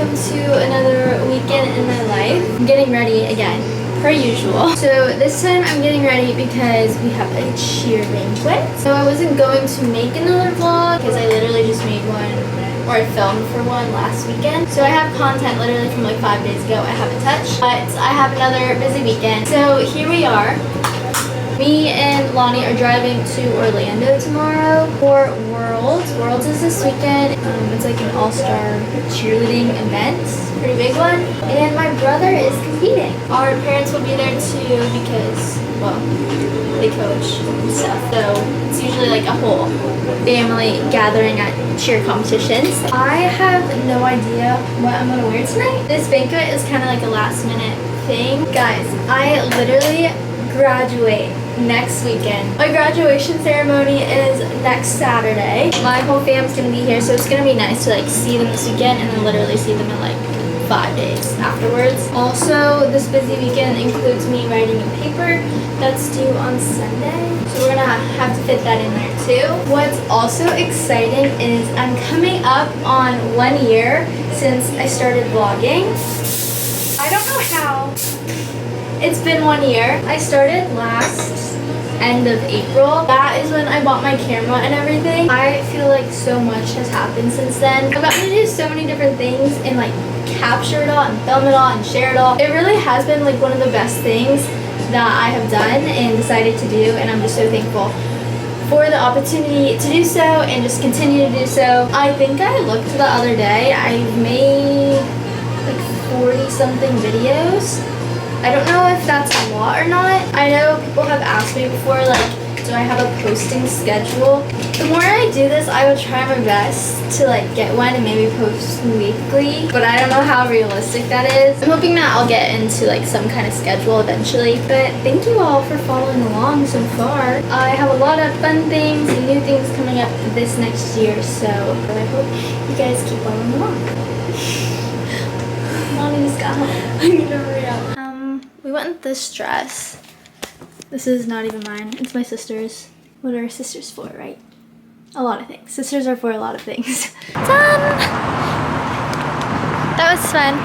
welcome to another weekend in my life. I'm getting ready again, per usual. So this time I'm getting ready because we have a cheer banquet. So I wasn't going to make another vlog because I literally just made one, or I filmed for one last weekend. So I have content literally from like 5 days ago I haven't touched, but I have another busy weekend. So here we are. Me and Lonnie are driving to Orlando tomorrow for Worlds. Worlds is this weekend. It's like an all-star cheerleading event. Pretty big one. And my brother is competing. Our parents will be there too because, well, they coach and stuff. So it's usually like a whole family gathering at cheer competitions. I have no idea what I'm gonna wear tonight. This banquet is kind of like a last minute thing. Guys, I literally graduate next weekend. My graduation ceremony is next Saturday. My whole fam's gonna be here, so it's gonna be nice to like see them this weekend and then literally see them in like 5 days afterwards. Also, this busy weekend includes me writing a paper that's due on Sunday, so we're gonna have to fit that in there too. What's also exciting is I'm coming up on 1 year since I started vlogging. I don't know how. It's been 1 year. I started last end of April. That is when I bought my camera and everything. I feel like so much has happened since then. I've gotten to do so many different things and like capture it all and film it all and share it all. It really has been like one of the best things that I have done and decided to do, and I'm just so thankful for the opportunity to do so and just continue to do so. I think I looked the other day. I've made like 40 something videos. I don't know if that's a lot or not. I know people have asked me before, like, do I have a posting schedule? The more I do this, I will try my best to like get one and maybe post weekly, but I don't know how realistic that is. I'm hoping that I'll get into like some kind of schedule eventually, but thank you all for following along so far. I have a lot of fun things and new things coming up this next year, so I hope you guys keep following along. Mommy just got home. I need to hurry up. We went with this dress. This is not even mine. It's my sister's. What are sisters for, right? A lot of things. Sisters are for a lot of things. Done! That was fun.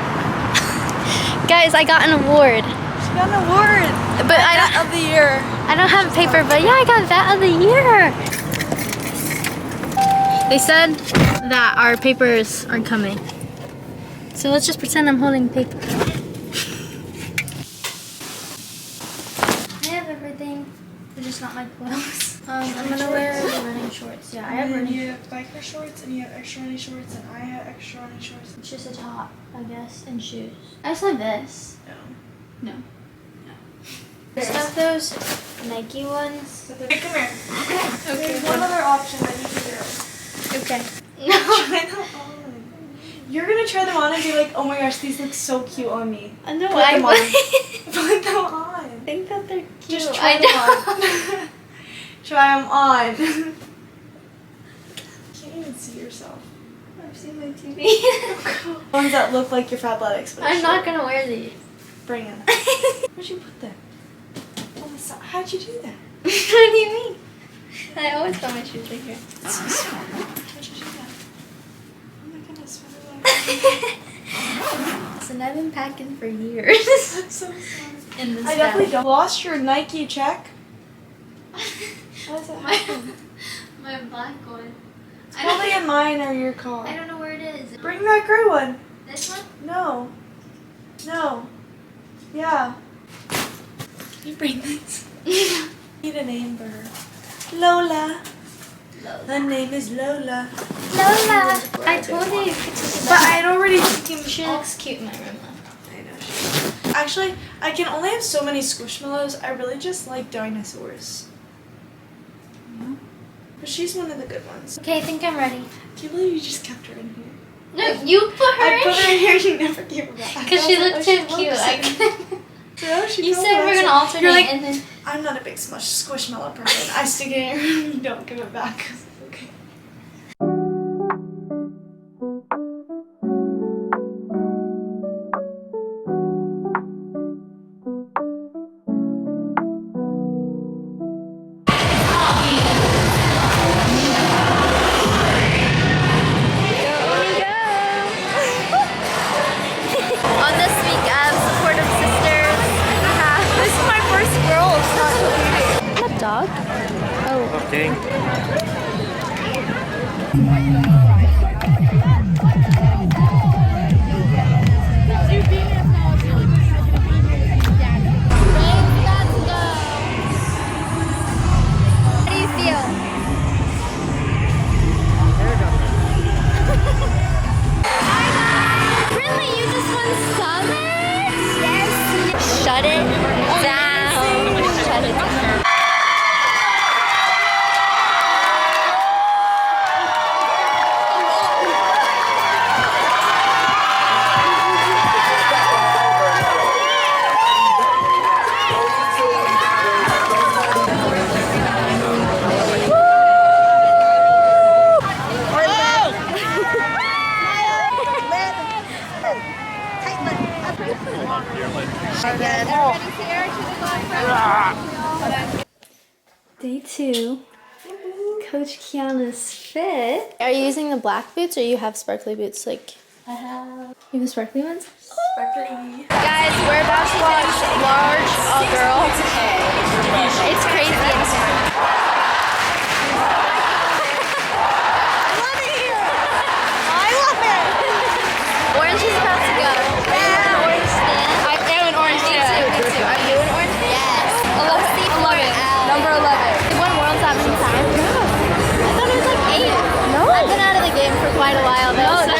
Guys, I got an award. She got an award. But Vet of the year. I don't have paper, but yeah, I got Vet of the year. They said that our papers are coming. So let's just pretend I'm holding paper. Everything, but just not my clothes. I'm gonna wear the running shorts. Yeah, I have running. You have biker shorts and you have extra running shorts and I have extra running shorts. It's just a top, I guess, and shoes. I just have this. No. I just have those Nike ones. Hey, come here. Okay. There's one other option that you can do. Okay. Try them on. You're gonna try them on and be like, oh my gosh, these look so cute on me. I know. Put them on. Put them on. I think that they're cute. Just try them on. Try them on. You can't even see yourself. I've seen my TV. Ones that look like your Fabletics. I'm not gonna wear these. Bring them. Where'd you put them? On the side. How'd you do that? What do you mean? I always put my shoes right here. That's so smart. How'd you do that? Oh my goodness. Listen, I've been packing for years. That's so smart. In this I definitely don't. Lost your Nike check. How does it happen? My black one. It's probably in mine or your car. I don't know where it is. Bring that gray one. This one? No. No. Yeah. Can you bring this? Need a name for her. Lola. Her name is Lola. Lola. I told you. But I had already taken. She looks cute in my room. I know. Actually, I can only have so many Squishmallows. I really just like dinosaurs. Yeah. But she's one of the good ones. Okay, I think I'm ready. Can you believe you just kept her in here? No, you put her I put her in here. You never gave her back. because she looked too she cute. No, she You said we're gonna alternate. You're like, and then I'm not a big Squishmallow person. I stick it in your room. You don't give it back. Okay. Shut it down. Shut it down. Day 2. Coach Kiana's fit. Are you using the black boots or you have sparkly boots? Like I have you have the sparkly ones? sparkly. Guys, we're about to watch Large Girl. It's crazy in here. Orange is about to go. Yeah. Orange stand. I am an orange stand. Me too. Are you an orange stand? Yes. 11. Number 11. You won worlds that many times? I thought it was like 8. No. I've been out of the game for quite a while though. No,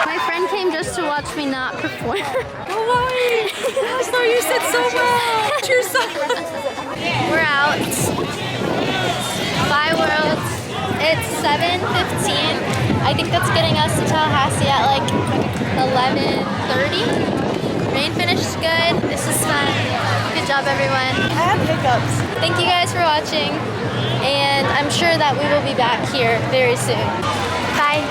my friend came just to watch me not perform. No way! I thought you said so much. You're so. We're out. Bye worlds. It's 7:15. I think that's getting us to Tallahassee at like 11:30. Rain finished good. This is fun. Good job, everyone. I have hiccups. Thank you guys for watching. And I'm sure that we will be back here very soon. Bye.